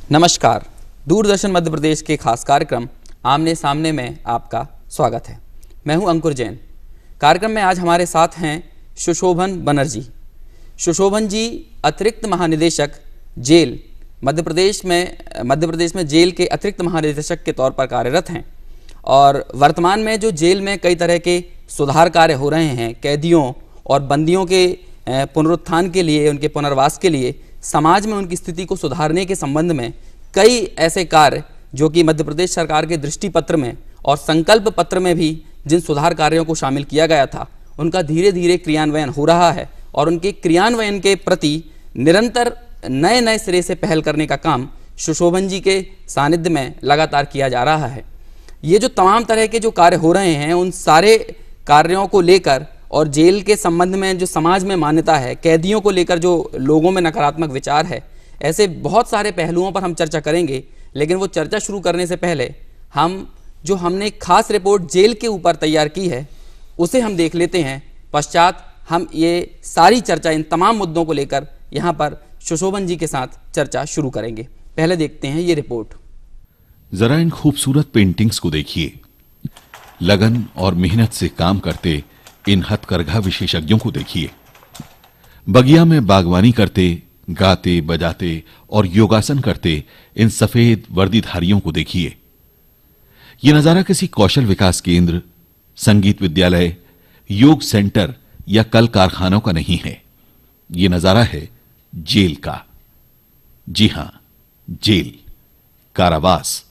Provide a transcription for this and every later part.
नमस्कार। दूरदर्शन मध्य प्रदेश के खास कार्यक्रम आमने सामने में आपका स्वागत है। मैं हूं अंकुर जैन। कार्यक्रम में आज हमारे साथ हैं सुशोभन बनर्जी। सुशोभन जी अतिरिक्त महानिदेशक जेल मध्य प्रदेश में जेल के अतिरिक्त महानिदेशक के तौर पर कार्यरत हैं और वर्तमान में जो जेल में कई तरह के सुधार कार्य हो रहे हैं, कैदियों और बंदियों के पुनरुत्थान के लिए, उनके पुनर्वास के लिए, समाज में उनकी स्थिति को सुधारने के संबंध में कई ऐसे कार्य जो कि मध्य प्रदेश सरकार के दृष्टि पत्र में और संकल्प पत्र में भी जिन सुधार कार्यों को शामिल किया गया था, उनका धीरे धीरे क्रियान्वयन हो रहा है और उनके क्रियान्वयन के प्रति निरंतर नए नए सिरे से पहल करने का काम सुशोभन जी के सानिध्य में लगातार किया जा रहा है। ये जो तमाम तरह के जो कार्य हो रहे हैं, उन सारे कार्यों को लेकर और जेल के संबंध में जो समाज में मान्यता है, कैदियों को लेकर जो लोगों में नकारात्मक विचार है, ऐसे बहुत सारे पहलुओं पर हम चर्चा करेंगे। लेकिन वो चर्चा शुरू करने से पहले हमने खास रिपोर्ट जेल के ऊपर तैयार की है, उसे हम देख लेते हैं। पश्चात हम ये सारी चर्चा इन तमाम मुद्दों को लेकर यहाँ पर सुशोभन जी के साथ चर्चा शुरू करेंगे। पहले देखते हैं ये रिपोर्ट। जरा इन खूबसूरत पेंटिंग्स को देखिए। लगन और मेहनत से काम करते इन हथकरघा विशेषज्ञों को देखिए। बगिया में बागवानी करते, गाते बजाते और योगासन करते इन सफेद वर्दीधारियों को देखिए। यह नजारा किसी कौशल विकास केंद्र, संगीत विद्यालय, योग सेंटर या कल कारखानों का नहीं है। यह नजारा है जेल का। जी हां, जेल, कारावास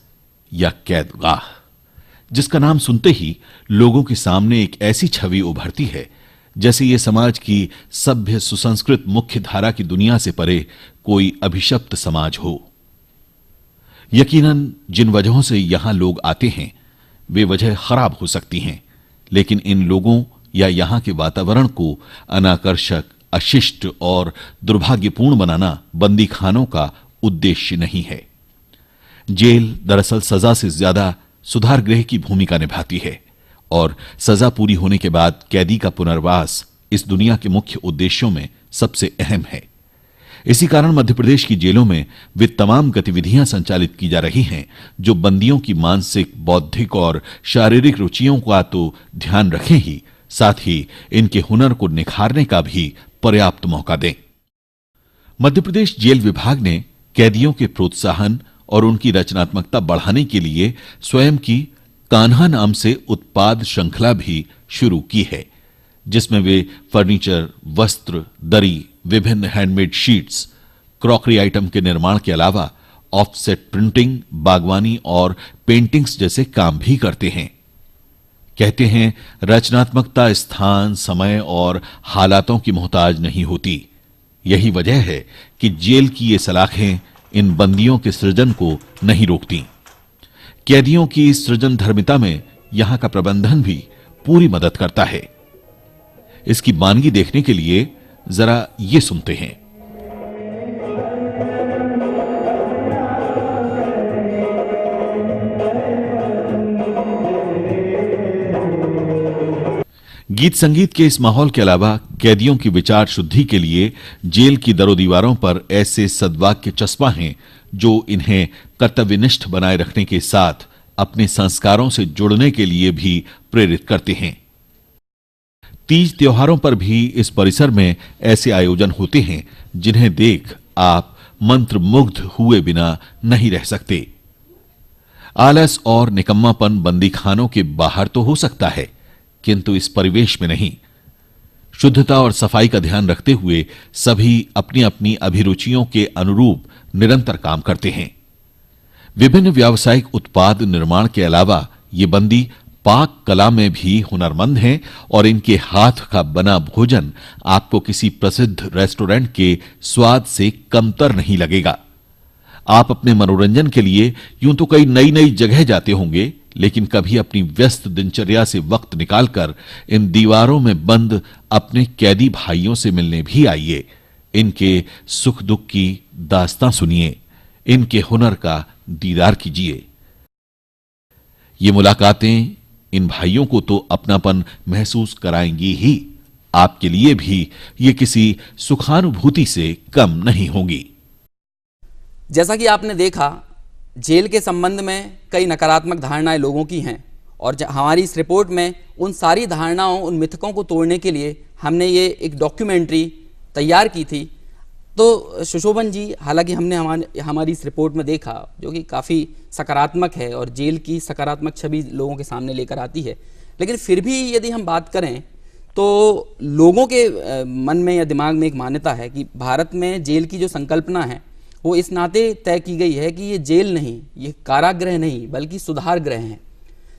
या कैदगाह, जिसका नाम सुनते ही लोगों के सामने एक ऐसी छवि उभरती है जैसे ये समाज की सभ्य सुसंस्कृत मुख्य धारा की दुनिया से परे कोई अभिशप्त समाज हो। यकीनन जिन वजहों से यहां लोग आते हैं वे वजह खराब हो सकती हैं, लेकिन इन लोगों या यहां के वातावरण को अनाकर्षक, अशिष्ट और दुर्भाग्यपूर्ण बनाना बंदी खानों का उद्देश्य नहीं है। जेल दरअसल सजा से ज्यादा सुधार गृह की भूमिका निभाती है और सजा पूरी होने के बाद कैदी का पुनर्वास इस दुनिया के मुख्य उद्देश्यों में सबसे अहम है। इसी कारण मध्य प्रदेश की जेलों में वे तमाम गतिविधियां संचालित की जा रही हैं जो बंदियों की मानसिक, बौद्धिक और शारीरिक रुचियों का तो ध्यान रखें ही, साथ ही इनके हुनर को निखारने का भी पर्याप्त मौका दें। मध्य प्रदेश जेल विभाग ने कैदियों के प्रोत्साहन और उनकी रचनात्मकता बढ़ाने के लिए स्वयं की कान्हा नाम से उत्पाद श्रृंखला भी शुरू की है, जिसमें वे फर्नीचर, वस्त्र, दरी, विभिन्न हैंडमेड शीट्स, क्रॉकरी आइटम के निर्माण के अलावा ऑफसेट प्रिंटिंग, बागवानी और पेंटिंग्स जैसे काम भी करते हैं। कहते हैं, रचनात्मकता स्थान, समय और हालातों की मोहताज नहीं होती। यही वजह है कि जेल की ये सलाखें इन बंदियों के सृजन को नहीं रोकती। कैदियों की सृजन धर्मिता में यहां का प्रबंधन भी पूरी मदद करता है। इसकी बानगी देखने के लिए जरा ये सुनते हैं। गीत संगीत के इस माहौल के अलावा कैदियों की विचार शुद्धि के लिए जेल की दरों दीवारों पर ऐसे सद्वाक्य चस्पा हैं जो इन्हें कर्तव्यनिष्ठ बनाए रखने के साथ अपने संस्कारों से जुड़ने के लिए भी प्रेरित करते हैं। तीज त्योहारों पर भी इस परिसर में ऐसे आयोजन होते हैं जिन्हें देख आप मंत्रमुग्ध हुए बिना नहीं रह सकते। आलस और निकम्मापन बंदी खानों के बाहर तो हो सकता है, किंतु इस परिवेश में नहीं। शुद्धता और सफाई का ध्यान रखते हुए सभी अपनी अपनी अभिरुचियों के अनुरूप निरंतर काम करते हैं। विभिन्न व्यावसायिक उत्पाद निर्माण के अलावा ये बंदी पाक कला में भी हुनरमंद हैं और इनके हाथ का बना भोजन आपको किसी प्रसिद्ध रेस्टोरेंट के स्वाद से कमतर नहीं लगेगा। आप अपने मनोरंजन के लिए यूं तो कई नई नई जगह जाते होंगे, लेकिन कभी अपनी व्यस्त दिनचर्या से वक्त निकालकर इन दीवारों में बंद अपने कैदी भाइयों से मिलने भी आइए। इनके सुख दुख की दास्तां सुनिए, इनके हुनर का दीदार कीजिए। ये मुलाकातें इन भाइयों को तो अपनापन महसूस कराएंगी ही, आपके लिए भी ये किसी सुखानुभूति से कम नहीं होंगी। जैसा कि आपने देखा, जेल के संबंध में कई नकारात्मक धारणाएं लोगों की हैं और हमारी इस रिपोर्ट में उन सारी धारणाओं, उन मिथकों को तोड़ने के लिए हमने ये एक डॉक्यूमेंट्री तैयार की थी। तो सुशोभन जी, हालांकि हमने हमारी इस रिपोर्ट में देखा, जो कि काफ़ी सकारात्मक है और जेल की सकारात्मक छवि लोगों के सामने लेकर आती है, लेकिन फिर भी यदि हम बात करें तो लोगों के मन में या दिमाग में एक मान्यता है कि भारत में जेल की जो संकल्पना है वो इस नाते तय की गई है कि ये जेल नहीं, ये कारागृह नहीं, बल्कि सुधार गृह है।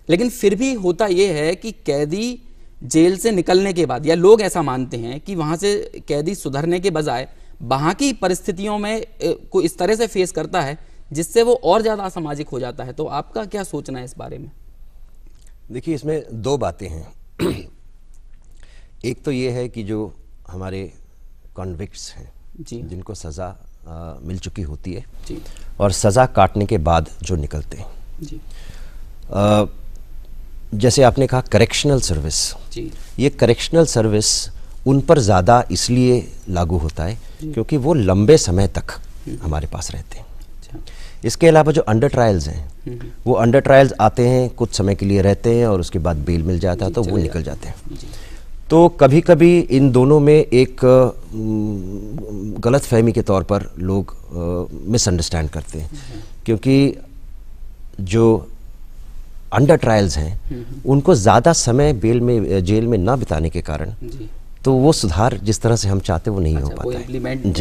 लेकिन फिर भी होता ये है कि कैदी जेल से निकलने के बाद, या लोग ऐसा मानते हैं कि वहाँ से कैदी सुधरने के बजाय वहाँ की परिस्थितियों में को इस तरह से फेस करता है जिससे वो और ज़्यादा असामाजिक हो जाता है। तो आपका क्या सोचना है इस बारे में? देखिए, इसमें दो बातें हैं। एक तो ये है कि जो हमारे कॉन्विक्ट्स हैं, जिनको सज़ा मिल चुकी होती है जी, और सज़ा काटने के बाद जो निकलते हैं जी, जैसे आपने कहा करेक्शनल सर्विस, जी, ये करेक्शनल सर्विस उन पर ज़्यादा इसलिए लागू होता है क्योंकि वो लंबे समय तक हमारे पास रहते हैं। अच्छा, इसके अलावा जो अंडर ट्रायल्स हैं, वो अंडर ट्रायल्स आते हैं, कुछ समय के लिए रहते हैं और उसके बाद बेल मिल जाता है तो वो निकल जाते हैं। तो कभी कभी इन दोनों में एक गलत फहमी के तौर पर लोग मिसअंडरस्टैंड करते हैं, क्योंकि जो अंडर ट्रायल्स हैं उनको ज़्यादा समय जेल में ना बिताने के कारण तो वो सुधार जिस तरह से हम चाहते वो नहीं हो पाता है।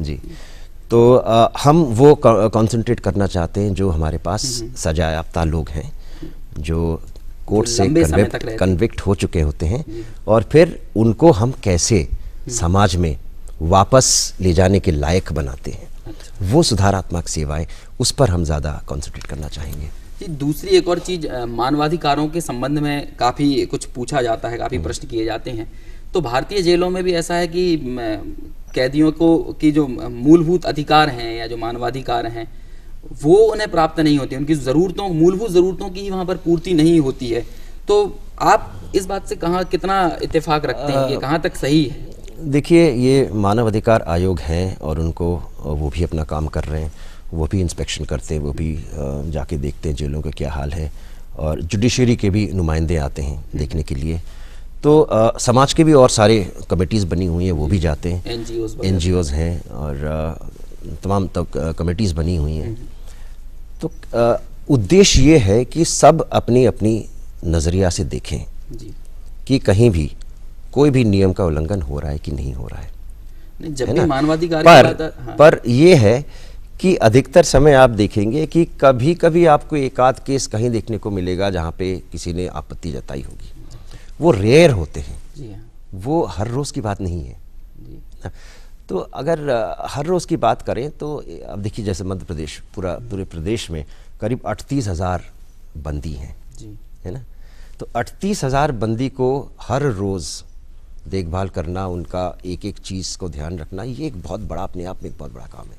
जी, तो हम वो कॉन्सेंट्रेट करना चाहते हैं जो हमारे पास सजा याफ्ता लोग हैं, जो कोर्ट से कन्विक्ट हो चुके होते हैं, और फिर उनको हम कैसे समाज में वापस ले जाने के लायक बनाते हैं। वो सुधारात्मक सेवाएं, उस पर हम ज़्यादा कॉन्सेंट्रेट करना चाहेंगे। दूसरी एक और चीज़, मानवाधिकारों के संबंध में काफ़ी कुछ पूछा जाता है, काफ़ी प्रश्न किए जाते हैं। तो भारतीय जेलों में भी ऐसा है कि कैदियों को की जो मूलभूत अधिकार हैं या जो मानवाधिकार हैं वो उन्हें प्राप्त नहीं होते, उनकी ज़रूरतों, मूलभूत ज़रूरतों की वहाँ पर पूर्ति नहीं होती है। तो आप इस बात से कितना इत्तेफाक रखते हैं, ये कहाँ तक सही है? देखिए, ये मानव अधिकार आयोग हैं और उनको वो भी अपना काम कर रहे हैं, वो भी इंस्पेक्शन करते हैं, वो भी जाके देखते हैं जेलों का क्या हाल है, और जुडिशरी के भी नुमाइंदे आते हैं देखने के लिए। तो समाज के भी और सारे कमेटीज़ बनी हुई हैं, वो भी जाते हैं, एनजीओज़ हैं और तमाम कमेटीज़ बनी हुई हैं। तो उद्देश्य ये है कि सब अपनी अपनी नज़रिया से देखें कि कहीं भी कोई भी नियम का उल्लंघन हो रहा है कि नहीं हो रहा है। जब भी मानवाधिकार पर ये है कि अधिकतर समय आप देखेंगे कि कभी कभी आपको एक आध केस कहीं देखने को मिलेगा जहाँ पे किसी ने आपत्ति जताई होगी, वो रेयर होते हैं, वो हर रोज़ की बात नहीं है। तो अगर हर रोज़ की बात करें तो अब देखिए, जैसे मध्य प्रदेश, पूरे प्रदेश में करीब 38,000 बंदी हैं, है ना। तो 38,000 बंदी को हर रोज़ देखभाल करना, उनका एक एक चीज़ को ध्यान रखना, ये एक बहुत बड़ा, अपने आप में एक बहुत बड़ा काम है।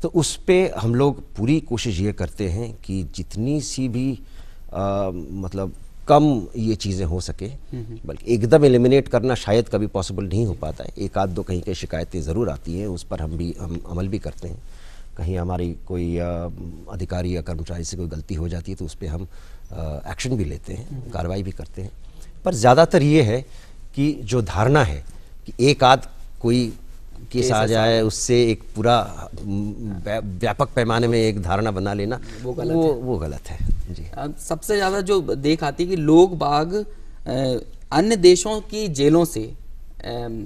तो उस पे हम लोग पूरी कोशिश ये करते हैं कि जितनी सी भी मतलब कम ये चीज़ें हो सके, बल्कि एकदम एलिमिनेट करना शायद कभी पॉसिबल नहीं हो पाता है। एक आध दो कहीं के शिकायतें ज़रूर आती हैं, उस पर हम अमल भी करते हैं। कहीं हमारी कोई अधिकारी या कर्मचारी से कोई गलती हो जाती है तो उस पर हम एक्शन भी लेते हैं, कार्रवाई भी करते हैं। पर ज़्यादातर ये है कि जो धारणा है कि एक आध कोई केस आ जाए, उससे एक पूरा व्यापक पैमाने में एक धारणा बना लेना, वो गलत है। जी, सबसे ज़्यादा जो देख आती है कि लोग बाग अन्य देशों की जेलों से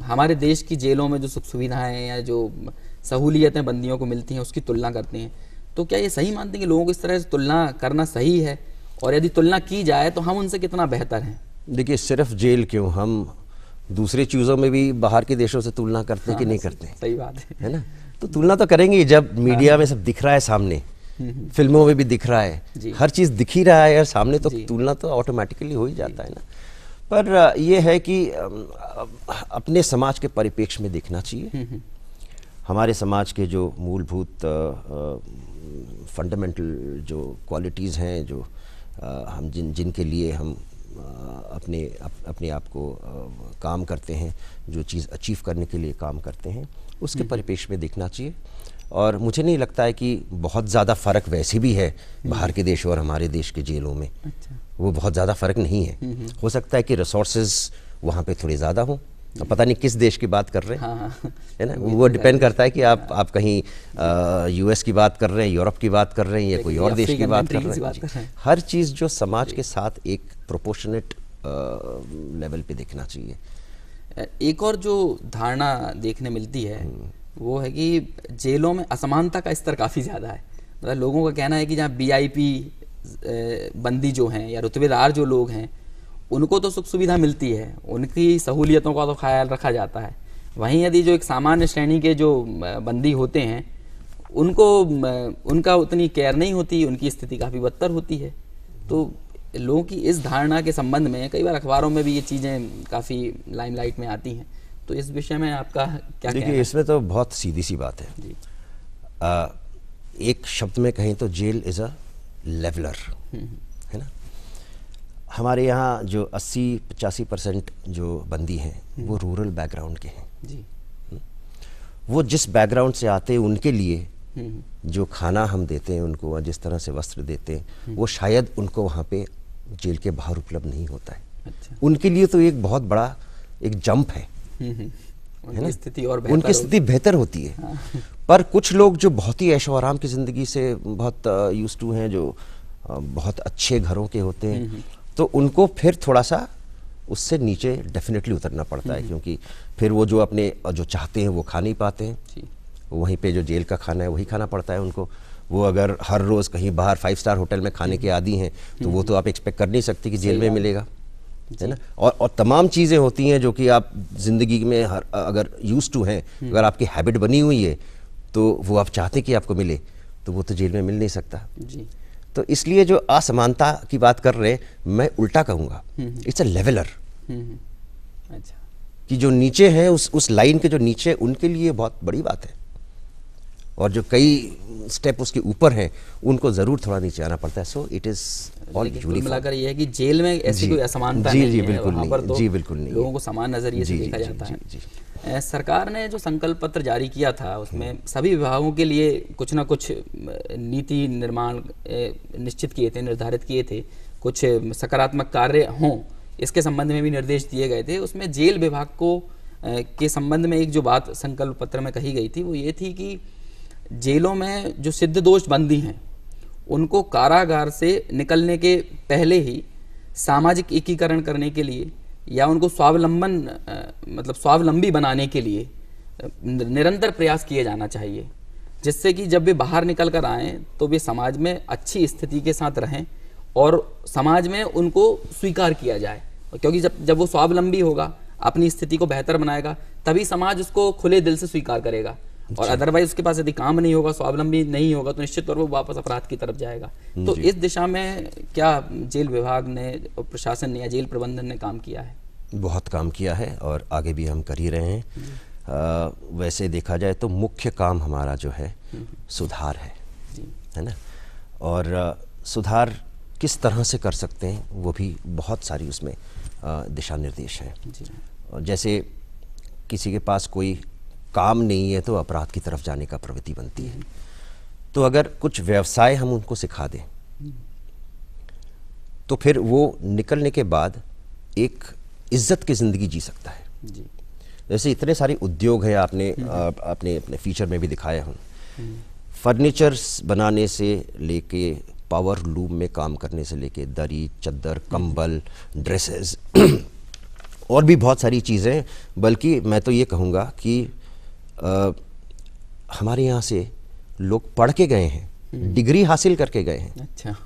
हमारे देश की जेलों में जो सुख सुविधाएं या जो सहूलियतें बंदियों को मिलती हैं उसकी तुलना करते हैं। तो क्या ये सही मानते हैं कि लोगों को इस तरह से तुलना करना सही है, और यदि तुलना की जाए तो हम उनसे कितना बेहतर हैं? देखिए, सिर्फ जेल क्यों, हम दूसरी चीज़ों में भी बाहर के देशों से तुलना करते हैं कि नहीं करते? सही बात है ना। तो तुलना तो करेंगे जब मीडिया में सब दिख रहा है सामने, फिल्मों में भी दिख रहा है, हर चीज़ दिख ही रहा है यार सामने, तो तुलना तो ऑटोमेटिकली हो ही जाता है ना। पर यह है कि अपने समाज के परिप्रेक्ष्य में देखना चाहिए। हमारे समाज के जो मूलभूत फंडामेंटल जो क्वालिटीज़ हैं, जो हम जिनके लिए हम अपने आप को काम करते हैं, जो चीज़ अचीव करने के लिए काम करते हैं, उसके परिप्रेक्ष्य में देखना चाहिए। और मुझे नहीं लगता है कि बहुत ज़्यादा फ़र्क वैसे भी है बाहर के देश और हमारे देश के जेलों में। वो बहुत ज़्यादा फ़र्क नहीं है। हो सकता है कि रिसोर्सेज वहाँ पे थोड़े ज़्यादा हों। अब पता नहीं किस देश की बात कर रहे हैं, है ना, वो डिपेंड करता है कि आप कहीं यूएस की बात कर रहे हैं, यूरोप की बात कर रहे हैं, या कोई और देश की बात कर रहे हैं। हर चीज़ जो समाज के साथ एक प्रोपोर्शनेट लेवल पे देखना चाहिए। एक और जो धारणा देखने मिलती है वो है कि जेलों में असमानता का स्तर काफ़ी ज़्यादा है। मतलब लोगों का कहना है कि जहाँ वीआईपी बंदी जो हैं या रुतबेदार जो लोग हैं उनको तो सुख सुविधा मिलती है, उनकी सहूलियतों का तो ख्याल रखा जाता है। वहीं यदि जो एक सामान्य श्रेणी के जो बंदी होते हैं उनको उनका उतनी केयर नहीं होती, उनकी स्थिति काफ़ी बदतर होती है। तो लोगों की इस धारणा के संबंध में कई बार अखबारों में भी ये चीज़ें काफ़ी लाइमलाइट में आती हैं। तो इस विषय में आपका क्या कहना है? देखिए, इसमें तो बहुत सीधी सी बात है जी। एक शब्द में कहें तो जेल इज़ अ लेवलर, है ना। हमारे यहाँ जो 80-85% जो बंदी हैं वो रूरल बैकग्राउंड के हैं जी। वो जिस बैकग्राउंड से आते हैं उनके लिए जो खाना हम देते हैं उनको, जिस तरह से वस्त्र देते हैं, वो शायद उनको वहाँ पे जेल के बाहर उपलब्ध नहीं होता है। अच्छा। उनके लिए तो एक बहुत बड़ा एक जंप है उनकी स्थिति और उनकी स्थिति बेहतर होती है। हाँ। पर कुछ लोग जो बहुत ही ऐशो आराम की ज़िंदगी से बहुत यूज्ड टू हैं, जो बहुत अच्छे घरों के होते हैं, तो उनको फिर थोड़ा सा उससे नीचे डेफिनेटली उतरना पड़ता है, क्योंकि फिर वो जो अपने जो चाहते हैं वो खा नहीं पाते हैं। वहीं पे जो जेल का खाना है वही खाना पड़ता है उनको। वो अगर हर रोज़ कहीं बाहर 5 स्टार होटल में खाने के आदी हैं तो वो तो आप एक्सपेक्ट कर नहीं सकते कि जेल में मिलेगा, है ना। और तमाम चीज़ें होती हैं जो कि आप ज़िंदगी में अगर यूज्ड टू हैं, अगर आपकी हैबिट बनी हुई है तो वो आप चाहते कि आपको मिले, तो वो तो जेल में मिल नहीं सकता जी। तो इसलिए जो असमानता की बात कर रहे हैं, मैं उल्टा कहूँगा, इट्स अ लेवलर। अच्छा, कि जो नीचे हैं उस लाइन के जो नीचे, उनके लिए बहुत बड़ी बात है, और जो कई स्टेप उसके ऊपर हैं उनको ज़रूर थोड़ा नीचे आना पड़ता है। So it is all uniform. मिलाकर ये है कि जेल में ऐसी कोई असमानता नहीं है, बिल्कुल वहाँ पर तो जी बिल्कुल नहीं, लोगों को समान नज़रिए से देखा जाता है। सरकार ने जो संकल्प पत्र जारी किया था उसमें सभी विभागों के लिए कुछ ना कुछ नीति निर्माण निश्चित किए थे, निर्धारित किए थे, कुछ सकारात्मक कार्य हों इसके संबंध में भी निर्देश दिए गए थे। उसमें जेल विभाग को के संबंध में एक जो बात संकल्प पत्र में कही गई थी वो ये थी कि जेलों में जो सिद्ध दोष बंदी हैं उनको कारागार से निकलने के पहले ही सामाजिक एकीकरण करने के लिए या उनको स्वावलंबी बनाने के लिए निरंतर प्रयास किए जाना चाहिए, जिससे कि जब वे बाहर निकल कर आएँ तो वे समाज में अच्छी स्थिति के साथ रहें और समाज में उनको स्वीकार किया जाए। क्योंकि जब वो स्वावलंबी होगा, अपनी स्थिति को बेहतर बनाएगा, तभी समाज उसको खुले दिल से स्वीकार करेगा। और अदरवाइज उसके पास यदि काम नहीं होगा, स्वावलंबी नहीं होगा, तो निश्चित तौर पर वापस अपराध की तरफ जाएगा। तो इस दिशा में क्या जेल विभाग ने, प्रशासन ने या जेल प्रबंधन ने काम किया है? बहुत काम किया है और आगे भी हम कर ही रहे हैं। वैसे देखा जाए तो मुख्य काम हमारा जो है सुधार है ना। और सुधार किस तरह से कर सकते हैं वो भी बहुत सारी उसमें दिशा निर्देश हैं। और जैसे किसी के पास कोई काम नहीं है तो अपराध की तरफ जाने का प्रवृत्ति बनती है, तो अगर कुछ व्यवसाय हम उनको सिखा दें तो फिर वो निकलने के बाद एक इज्जत की ज़िंदगी जी सकता है जी। जैसे इतने सारे उद्योग हैं, आपने अपने फीचर में भी दिखाया हूँ, फर्नीचर्स बनाने से लेके पावर लूम में काम करने से लेके दरी, चद्दर, कंबल, ड्रेसेस और भी बहुत सारी चीज़ें। बल्कि मैं तो ये कहूँगा कि हमारे यहाँ से लोग पढ़ के गए हैं, डिग्री हासिल करके गए हैं। अच्छा,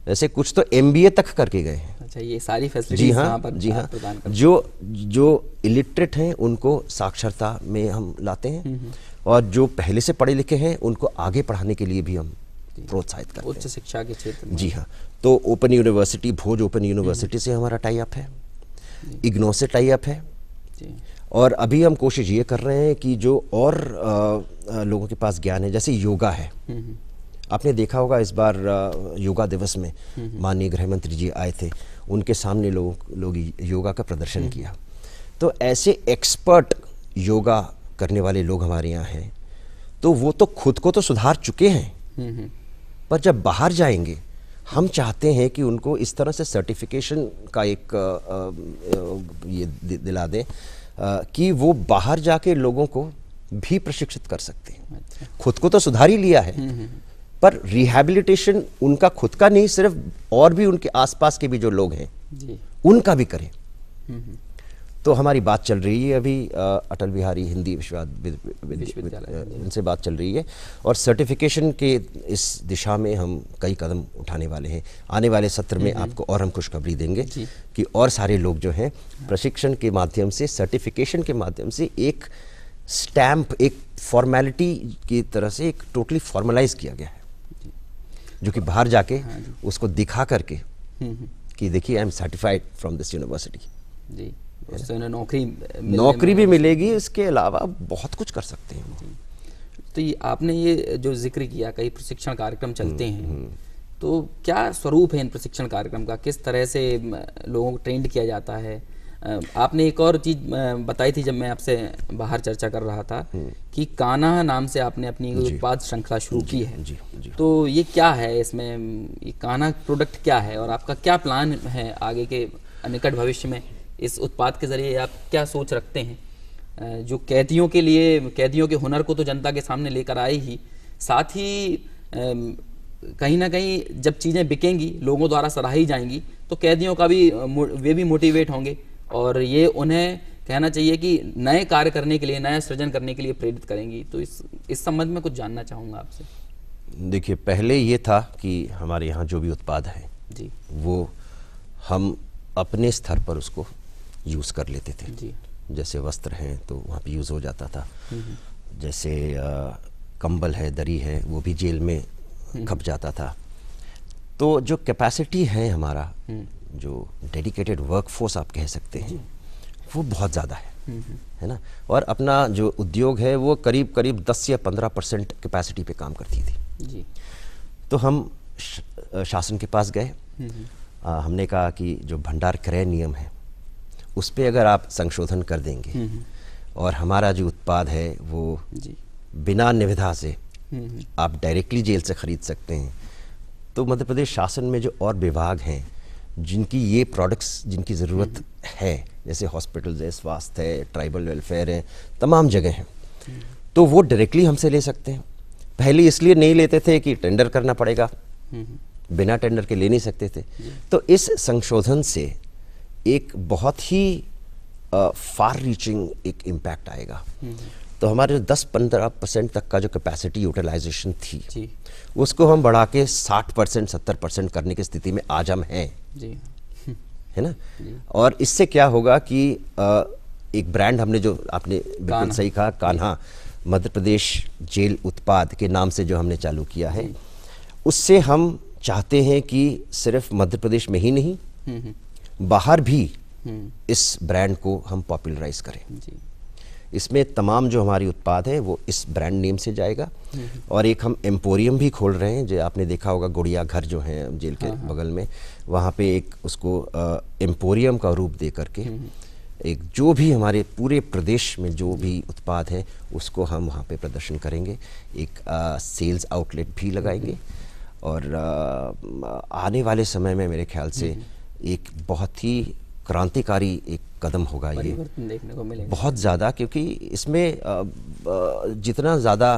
ऐसे कुछ तो MBA तक करके गए हैं। अच्छा, ये सारी फैसिलिटीज जी हाँ। जो इलिटरेट हैं उनको साक्षरता में हम लाते हैं, और जो पहले से पढ़े लिखे हैं उनको आगे पढ़ाने के लिए भी हम प्रोत्साहित करते हैं, उच्च शिक्षा के क्षेत्र में। जी हाँ। तो ओपन यूनिवर्सिटी, भोज ओपन यूनिवर्सिटी से हमारा टाई अप है, इग्नो से टाई अप है, और अभी हम कोशिश ये कर रहे हैं कि जो और लोगों के पास ज्ञान है, जैसे योगा है, आपने देखा होगा इस बार योगा दिवस में माननीय गृह मंत्री जी आए थे, उनके सामने लोग योगा का प्रदर्शन किया। तो ऐसे एक्सपर्ट योगा करने वाले लोग हमारे यहाँ हैं, तो वो तो खुद को तो सुधार चुके हैं, पर जब बाहर जाएंगे हम चाहते हैं कि उनको इस तरह से सर्टिफिकेशन का एक ये दिला दें कि वो बाहर जाके लोगों को भी प्रशिक्षित कर सकते हैं। अच्छा। खुद को तो सुधार ही लिया है, पर रिहैबिलिटेशन उनका खुद का नहीं, सिर्फ और भी उनके आसपास के भी जो लोग हैं जी। उनका भी करें। तो हमारी बात चल रही है अभी अटल बिहारी हिंदी विश्वविद्यालय, उनसे बात चल रही है, और सर्टिफिकेशन के इस दिशा में हम कई कदम उठाने वाले हैं। आने वाले सत्र में आपको और हम खुशखबरी देंगे कि और सारे लोग जो हैं प्रशिक्षण के माध्यम से, सर्टिफिकेशन के माध्यम से एक स्टैंप, एक फॉर्मेलिटी की तरह से एक टोटली फॉर्मलाइज किया गया है, जो कि बाहर जाके उसको दिखा करके कि देखिए I am certified from this university जी, उससे उन्हें नौकरी भी मिलेगी। इसके अलावा बहुत कुछ कर सकते हैं। तो ये आपने ये जो जिक्र किया, कई प्रशिक्षण कार्यक्रम चलते हैं, तो क्या स्वरूप है इन प्रशिक्षण कार्यक्रम का, किस तरह से लोगों को ट्रेंड किया जाता है? आपने एक और चीज़ बताई थी जब मैं आपसे बाहर चर्चा कर रहा था कि कान्हा नाम से आपने अपनी उत्पाद श्रृंखला शुरू की है। जी। तो ये क्या है, इसमें ये कान्हा प्रोडक्ट क्या है और आपका क्या प्लान है आगे के निकट भविष्य में? इस उत्पाद के ज़रिए आप क्या सोच रखते हैं जो कैदियों के लिए, कैदियों के हुनर को तो जनता के सामने लेकर आए ही, साथ ही कहीं ना कहीं जब चीज़ें बिकेंगी, लोगों द्वारा सराही जाएंगी, तो कैदियों का भी वे भी मोटिवेट होंगे और ये उन्हें कहना चाहिए कि नए कार्य करने के लिए, नया सृजन करने के लिए प्रेरित करेंगी। तो इस संबंध में कुछ जानना चाहूँगा आपसे। देखिए, पहले ये था कि हमारे यहाँ जो भी उत्पाद हैं जी, वो हम अपने स्तर पर उसको यूज़ कर लेते थे जी। जैसे वस्त्र हैं तो वहाँ पे यूज़ हो जाता था, जैसे कंबल है, दरी है, वो भी जेल में खप जाता था। तो जो कैपेसिटी है हमारा, जो डेडिकेटेड वर्कफोर्स आप कह सकते हैं, वो बहुत ज़्यादा है ना। और अपना जो उद्योग है वो करीब करीब 10 या 15% कैपेसिटी पे काम करती थी जी। तो हम शासन के पास गए, हमने कहा कि जो भंडार क्रय नियम है उस पे अगर आप संशोधन कर देंगे और हमारा जो उत्पाद है वो जी, बिना निविदा से आप डायरेक्टली जेल से खरीद सकते हैं, तो मध्य प्रदेश शासन में जो और विभाग हैं जिनकी ये प्रोडक्ट्स जिनकी ज़रूरत है, जैसे हॉस्पिटल्स है, स्वास्थ्य है, ट्राइबल वेलफेयर है, तमाम जगह हैं, तो वो डायरेक्टली हमसे ले सकते हैं। पहले इसलिए नहीं लेते थे कि टेंडर करना पड़ेगा, बिना टेंडर के ले नहीं सकते थे। तो इस संशोधन से एक बहुत ही फार रीचिंग एक इम्पैक्ट आएगा। तो हमारे 10-15% तक का जो कैपेसिटी यूटिलाइजेशन थी जी, उसको हम बढ़ा के 60%, 70% करने की स्थिति में आज हम हैं जी, है ना। और इससे क्या होगा कि एक ब्रांड हमने, जो आपने बिल्कुल सही कहा, कान्हा मध्य प्रदेश जेल उत्पाद के नाम से जो हमने चालू किया है, उससे हम चाहते हैं कि सिर्फ मध्य प्रदेश में ही नहीं, बाहर भी इस ब्रांड को हम पॉपुलराइज करें। जी। इसमें तमाम जो हमारी उत्पाद है वो इस ब्रांड नेम से जाएगा। और एक हम एम्पोरियम भी खोल रहे हैं, जो आपने देखा होगा गुड़िया घर जो है जेल के बगल में, वहाँ पे एक उसको एम्पोरियम का रूप दे करके एक जो भी हमारे पूरे प्रदेश में जो भी उत्पाद हैं उसको हम वहाँ पे प्रदर्शन करेंगे। एक सेल्स आउटलेट भी लगाएंगे और आने वाले समय में मेरे ख्याल से एक बहुत ही क्रांतिकारी एक कदम होगा ये, परिवर्तन देखने को मिलेगा बहुत ज़्यादा, क्योंकि इसमें जितना ज़्यादा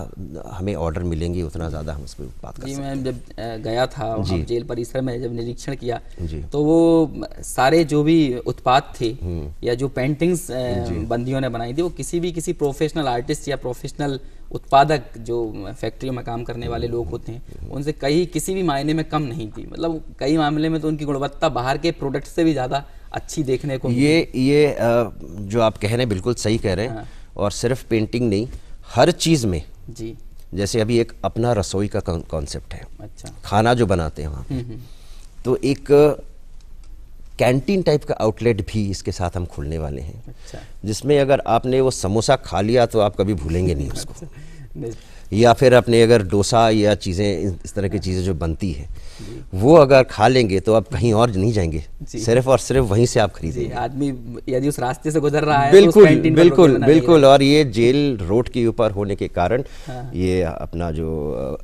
हमें ऑर्डर मिलेंगे उतना ज़्यादा हम उसमें उत्पाद कर सकते हैं। मैं जब गया था वहाँ जेल परिसर में, जब निरीक्षण किया जी। तो वो सारे जो भी उत्पाद थे या जो पेंटिंग्स बंदियों ने बनाई थी, वो किसी प्रोफेशनल आर्टिस्ट या प्रोफेशनल उत्पादक जो फैक्ट्रियों में काम करने वाले लोग होते हैं उनसे किसी भी मायने में कम नहीं थी। मतलब कई मामले में तो उनकी गुणवत्ता बाहर के प्रोडक्ट से भी ज़्यादा अच्छी देखने को ये जो आप कह रहे हैं बिल्कुल सही कह रहे हैं। और सिर्फ पेंटिंग नहीं, हर चीज़ में जी, जैसे अभी एक अपना रसोई का कॉन्सेप्ट है, अच्छा, खाना जो बनाते हैं वहाँ पे, तो एक कैंटीन टाइप का आउटलेट भी इसके साथ हम खोलने वाले हैं। अच्छा, जिसमें अगर आपने वो समोसा खा लिया तो आप कभी भूलेंगे नहीं उसको। या फिर अपने अगर डोसा या चीज़ें इस तरह की चीज़ें जो बनती है वो अगर खा लेंगे तो आप कहीं और नहीं जाएंगे, सिर्फ और सिर्फ वहीं से आप खरीदेंगे। आदमी यदि उस रास्ते से गुजर रहा है बिल्कुल तो उस कैंटीन पर बिल्कुल रुकना बिल्कुल। नहीं और ये जेल रोड के ऊपर होने के कारण ये अपना जो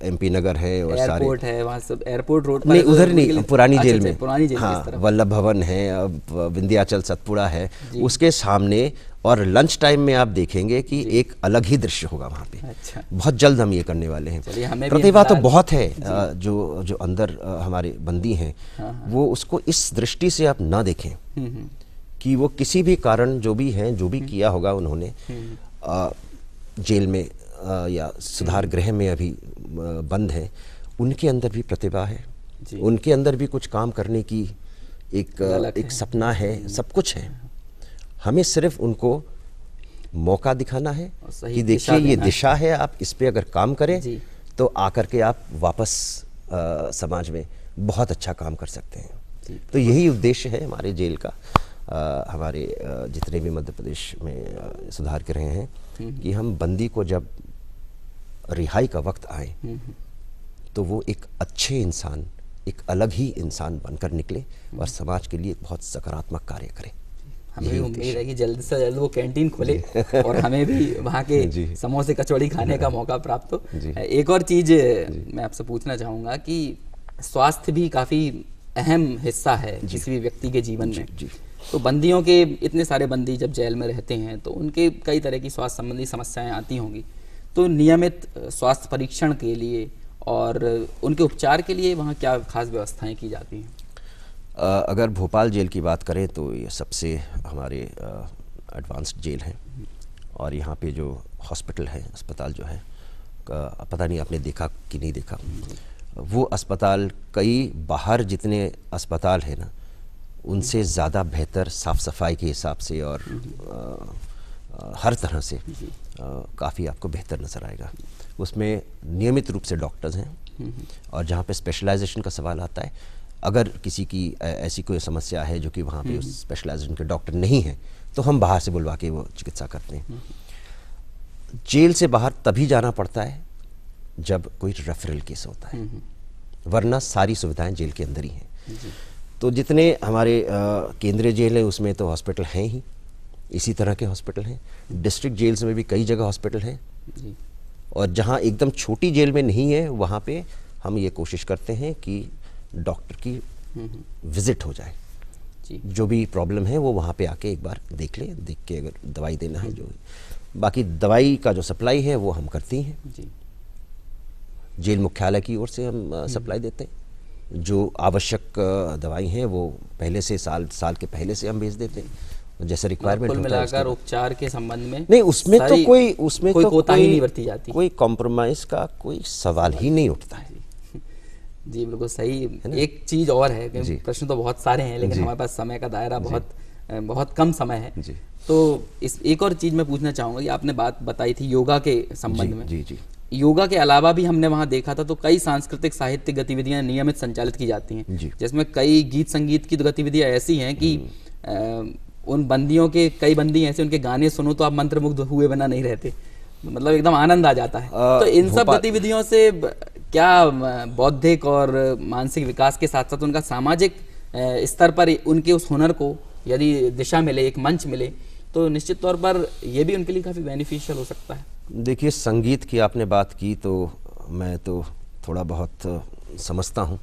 MP नगर है और सारे एयरपोर्ट है वहाँ सब, एयरपोर्ट रोड पर नहीं, है तो उधर उनके नहीं, लिए- पुरानी अच्छा, जेल अच्छा, में, पुरानी जेल की हाँ, इस तरफ। वल्लभ भवन है, अब विंध्याचल सतपुड़ा है, उसके सामने। और लंच टाइम में आप देखेंगे कि एक अलग ही दृश्य होगा वहाँ पे। अच्छा, बहुत जल्द हम ये करने वाले चलिए, हैं। हमें भी प्रतिभा तो इंतजार- बहुत है। जो अंदर हमारे बंदी हैं वो उसको इस दृष्टि से आप ना देखें कि वो किसी भी कारण जो भी हैं, जो भी किया होगा उन्होंने, जेल में या सुधार गृह में अभी बंद है, उनके अंदर भी प्रतिभा है, उनके अंदर भी कुछ काम करने की एक सपना है, सब कुछ है। हमें सिर्फ उनको मौका दिखाना है कि देखिए ये दिशा है, आप इस पे अगर काम करें तो आकर के आप वापस समाज में बहुत अच्छा काम कर सकते हैं। तो यही उद्देश्य है हमारे जेल का, हमारे जितने भी मध्य प्रदेश में सुधार गृह हैं, कि हम बंदी को जब रिहाई का वक्त आए तो वो एक अच्छे इंसान, एक अलग ही इंसान बनकर निकले और समाज के लिए एक बहुत सकारात्मक कार्य करें। हमें भी उम्मीद है कि जल्द से जल्द वो कैंटीन खोले और हमें भी वहाँ के समोसे कचौड़ी खाने का मौका प्राप्त हो। एक और चीज़ मैं आपसे पूछना चाहूँगा कि स्वास्थ्य भी काफ़ी अहम हिस्सा है किसी भी व्यक्ति के जीवन में। तो बंदियों के, इतने सारे बंदी जब जेल में रहते हैं तो उनके कई तरह की स्वास्थ्य संबंधी समस्याएं आती होंगी, तो नियमित स्वास्थ्य परीक्षण के लिए और उनके उपचार के लिए वहाँ क्या खास व्यवस्थाएं की जाती हैं? अगर भोपाल जेल की बात करें तो ये सबसे हमारे एडवांस्ड जेल है। और यहाँ पे जो हॉस्पिटल है, अस्पताल जो है, पता नहीं आपने देखा कि नहीं देखा, वो अस्पताल कई बाहर जितने अस्पताल है ना, उनसे ज़्यादा बेहतर साफ़ सफाई के हिसाब से और हर तरह से काफ़ी आपको बेहतर नज़र आएगा। उसमें नियमित रूप से डॉक्टर्स हैं और जहाँ पे स्पेशलाइजेशन का सवाल आता है, अगर किसी की ऐसी कोई समस्या है जो कि वहाँ पे उस स्पेशलाइजेशन के डॉक्टर नहीं हैं, तो हम बाहर से बुलवा के वो चिकित्सा करते हैं। जेल से बाहर तभी जाना पड़ता है जब कोई रेफरल केस होता है, वरना सारी सुविधाएं जेल के अंदर ही हैं। तो जितने हमारे केंद्रीय जेल है उसमें तो हॉस्पिटल हैं ही, इसी तरह के हॉस्पिटल हैं। डिस्ट्रिक्ट जेल्स में भी कई जगह हॉस्पिटल हैं, और जहाँ एकदम छोटी जेल में नहीं है वहाँ पे हम ये कोशिश करते हैं कि डॉक्टर की विजिट हो जाए, जो भी प्रॉब्लम है वो वहाँ पे आके एक बार देख ले, देख के अगर दवाई देना है, जो बाकी दवाई का जो सप्लाई है वो हम करती हैं जी। जेल मुख्यालय की ओर से हम सप्लाई देते हैं। जो आवश्यक दवाई हैं वो पहले से साल के पहले से हम भेज देते हैं, जैसे रिक्वायरमेंट होता है। मिलाकर उपचार के संबंध में नहीं, उसमें तो कोई कोताही नहीं बरती जाती, कोई कॉम्प्रोमाइज का कोई सवाल ही नहीं उठता है जी। बिल्कुल सही। एक चीज़ और है कि प्रश्न तो बहुत सारे हैं लेकिन हमारे पास समय का दायरा बहुत कम समय है जी। तो इस एक और चीज़ मैं पूछना चाहूँगा कि आपने बात बताई थी योगा के संबंध में। जी। योगा के अलावा भी हमने वहाँ देखा था तो कई सांस्कृतिक साहित्यिक गतिविधियाँ नियमित संचालित की जाती हैं, जिसमें कई गीत संगीत की गतिविधियाँ ऐसी हैं कि उन बंदियों के, कई बंदी ऐसे उनके गाने सुनो तो आप मंत्रमुग्ध हुए बिना नहीं रहते, मतलब एकदम आनंद आ जाता है। तो इन सब गतिविधियों से क्या बौद्धिक और मानसिक विकास के साथ साथ उनका सामाजिक स्तर पर उनके उस हुनर को यदि दिशा मिले, एक मंच मिले, तो निश्चित तौर पर ये भी उनके लिए काफ़ी बेनिफिशियल हो सकता है। देखिए, संगीत की आपने बात की तो मैं तो थोड़ा बहुत समझता हूँ,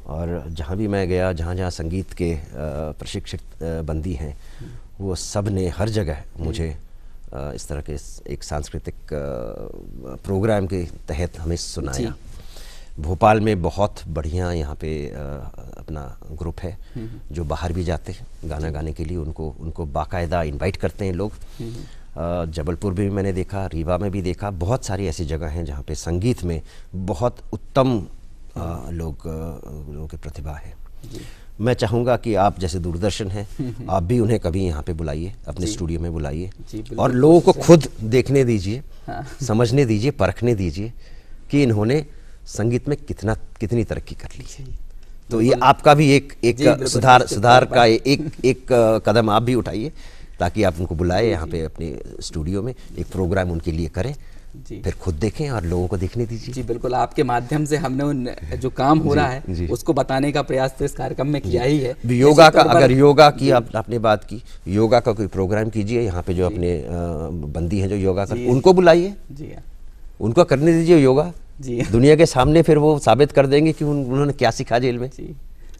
और जहाँ भी मैं गया, जहाँ जहाँ संगीत के प्रशिक्षित बंदी हैं, वो सब ने हर जगह मुझे इस तरह के एक सांस्कृतिक प्रोग्राम के तहत हमें सुनाया। भोपाल में बहुत बढ़िया यहाँ पे अपना ग्रुप है जो बाहर भी जाते हैं गाना गाने के लिए, उनको बाकायदा इनवाइट करते हैं लोग। जबलपुर में भी मैंने देखा, रीवा में भी देखा, बहुत सारी ऐसी जगह हैं जहाँ पे संगीत में बहुत उत्तम लोगों की प्रतिभा है। मैं चाहूँगा कि आप जैसे दूरदर्शन है, आप भी उन्हें कभी यहाँ पे बुलाइए, अपने स्टूडियो में बुलाइए और लोगों को खुद देखने दीजिए, समझने दीजिए, परखने दीजिए कि इन्होंने संगीत में कितनी तरक्की कर ली है। तो ये आपका भी एक सुधार का एक कदम आप भी उठाइए, ताकि आप उनको बुलाए यहाँ पे अपने स्टूडियो में, एक प्रोग्राम उनके लिए करें जी। फिर खुद देखें और लोगों को देखने दीजिए। जी बिल्कुल, आपके माध्यम से हमने उन जो काम हो रहा है उसको बताने का प्रयास तो इस कार्यक्रम में किया ही है। योगा का, अगर योगा की आपने बात की, योगा का कोई प्रोग्राम कीजिए, यहाँ पे जो अपने बंदी हैं जो योगा कर, उनको बुलाइए, जी उनको करने दीजिए योगा। जी दुनिया के सामने फिर वो साबित कर देंगे कि उन्होंने क्या सीखा जेल में। जी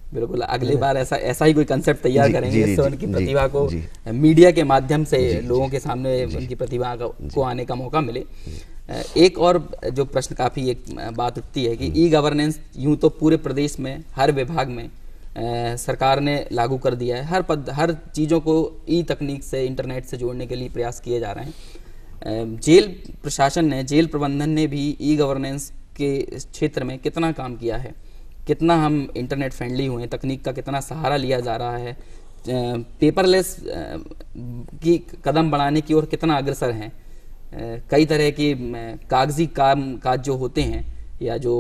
बिल्कुल, अगली बार ऐसा ही कोई कंसेप्ट तैयार करेंगे जिससे उनकी प्रतिभा को मीडिया के माध्यम से लोगों के सामने उनकी प्रतिभा को आने का मौका मिले। एक और जो प्रश्न, काफ़ी एक बात उठती है कि ई गवर्नेंस यूं तो पूरे प्रदेश में हर विभाग में सरकार ने लागू कर दिया है, हर चीज़ों को ई तकनीक से, इंटरनेट से जोड़ने के लिए प्रयास किए जा रहे हैं। जेल प्रशासन ने, जेल प्रबंधन ने भी ई गवर्नेंस के क्षेत्र में कितना काम किया है, कितना हम इंटरनेट फ्रेंडली हुए हैं, तकनीक का कितना सहारा लिया जा रहा है, पेपरलेस की कदम बढ़ाने की ओर कितना अग्रसर हैं। कई तरह के कागजी काज जो होते हैं या जो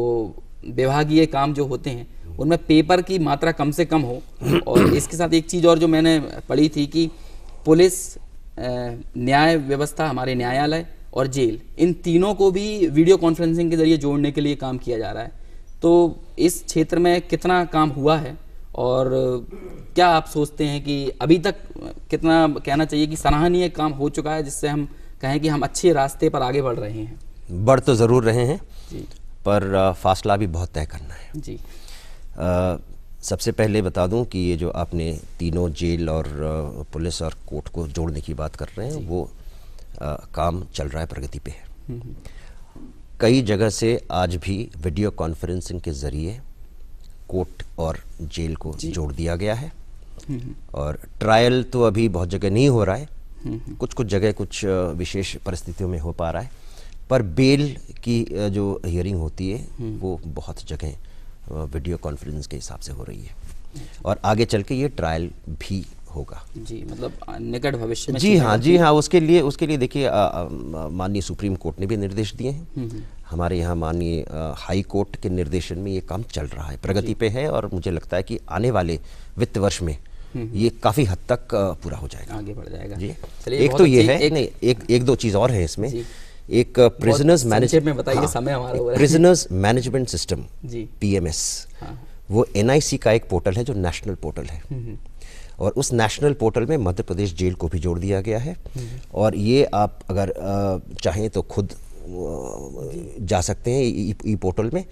विभागीय काम जो होते हैं उनमें पेपर की मात्रा कम से कम हो। और इसके साथ एक चीज़ और जो मैंने पढ़ी थी कि पुलिस, न्याय व्यवस्था, हमारे न्यायालय और जेल, इन तीनों को भी वीडियो कॉन्फ्रेंसिंग के जरिए जोड़ने के लिए काम किया जा रहा है। तो इस क्षेत्र में कितना काम हुआ है और क्या आप सोचते हैं कि अभी तक कितना कहना चाहिए कि सराहनीय काम हो चुका है जिससे हम कहें कि हम अच्छे रास्ते पर आगे बढ़ रहे हैं? बढ़ तो ज़रूर रहे हैं जी, पर फासला भी बहुत तय करना है जी। सबसे पहले बता दूं कि ये जो आपने तीनों जेल और पुलिस और कोर्ट को जोड़ने की बात कर रहे हैं, वो काम चल रहा है, प्रगति पे है। कई जगह से आज भी वीडियो कॉन्फ्रेंसिंग के ज़रिए कोर्ट और जेल को जोड़ दिया गया है। और ट्रायल तो अभी बहुत जगह नहीं हो रहा है, कुछ जगह कुछ विशेष परिस्थितियों में हो पा रहा है, पर बेल की जो हियरिंग होती है वो बहुत जगह वीडियो कॉन्फ्रेंस के हिसाब से हो रही है और आगे चल के ये ट्रायल भी होगा। जी, मतलब निकट भविष्य में। जी हाँ, उसके लिए देखिए माननीय सुप्रीम कोर्ट ने भी निर्देश दिए हैं। हमारे यहाँ माननीय हाई कोर्ट के निर्देशन में ये काम चल रहा है, प्रगति पे है और मुझे लगता है कि आने वाले वित्त वर्ष में ये काफ़ी हद तक पूरा हो जाएगा, आगे बढ़ जाएगा। जी, एक तो ये है, नहीं एक दो चीज़ और है इसमें। एक प्रिजनर्स मैनेजमेंट सिस्टम PMS, वो NIC का एक पोर्टल है जो नेशनल पोर्टल है और उस नेशनल पोर्टल में मध्य प्रदेश जेल को भी जोड़ दिया गया है। और ये आप अगर चाहें तो खुद जा सकते हैं ई पोर्टल में,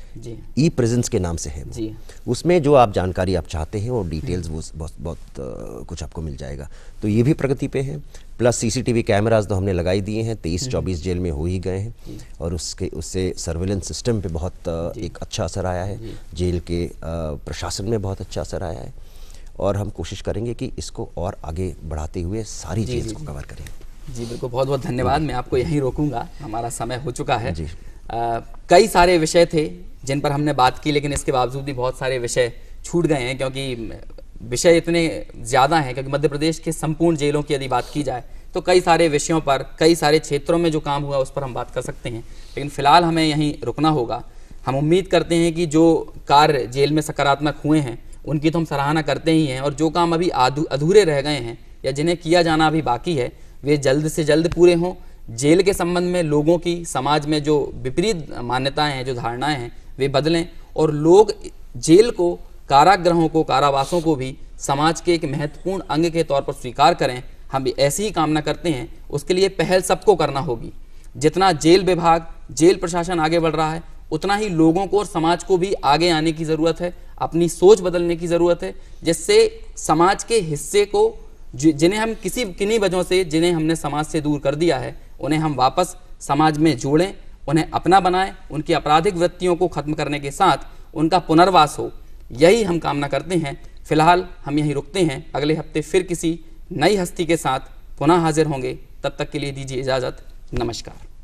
ई प्रेजेंस के नाम से है जी। उसमें जो आप जानकारी आप चाहते हैं और डिटेल्स वो बहुत कुछ आपको मिल जाएगा। तो ये भी प्रगति पे है। प्लस CCTV कैमराज तो हमने लगाई दिए हैं, 23-24 जेल में हो ही गए हैं और उससे सर्वेलेंस सिस्टम पे बहुत एक अच्छा असर आया है, जेल के प्रशासन में बहुत अच्छा असर आया है और हम कोशिश करेंगे कि इसको और आगे बढ़ाते हुए सारी जेल्स को कवर करें। जी बिल्कुल, बहुत बहुत धन्यवाद। मैं आपको यहीं रोकूंगा, हमारा समय हो चुका है। जी। कई सारे विषय थे जिन पर हमने बात की, लेकिन इसके बावजूद भी बहुत सारे विषय छूट गए हैं क्योंकि विषय इतने ज़्यादा हैं। क्योंकि मध्य प्रदेश के संपूर्ण जेलों की यदि बात की जाए तो कई सारे विषयों पर, कई सारे क्षेत्रों में जो काम हुआ उस पर हम बात कर सकते हैं, लेकिन फिलहाल हमें यहीं रुकना होगा। हम उम्मीद करते हैं कि जो कार्य जेल में सकारात्मक हुए हैं उनकी तो हम सराहना करते ही हैं और जो काम अभी अधूरे रह गए हैं या जिन्हें किया जाना अभी बाकी है वे जल्द से जल्द पूरे हों। जेल के संबंध में लोगों की समाज में जो विपरीत मान्यताएं हैं, जो धारणाएं हैं, वे बदलें और लोग जेल को, कारागृहों को, कारावासों को भी समाज के एक महत्वपूर्ण अंग के तौर पर स्वीकार करें। हम भी ऐसी ही कामना करते हैं। उसके लिए पहल सबको करना होगी। जितना जेल विभाग, जेल प्रशासन आगे बढ़ रहा है उतना ही लोगों को और समाज को भी आगे आने की ज़रूरत है, अपनी सोच बदलने की ज़रूरत है, जिससे समाज के हिस्से को जिन्हें हम किन्हीं वजहों से जिन्हें हमने समाज से दूर कर दिया है उन्हें हम वापस समाज में जोड़ें, उन्हें अपना बनाएं, उनकी आपराधिक वृत्तियों को खत्म करने के साथ उनका पुनर्वास हो। यही हम कामना करते हैं। फिलहाल हम यहीं रुकते हैं। अगले हफ्ते फिर किसी नई हस्ती के साथ पुनः हाजिर होंगे। तब तक के लिए दीजिए इजाज़त। नमस्कार।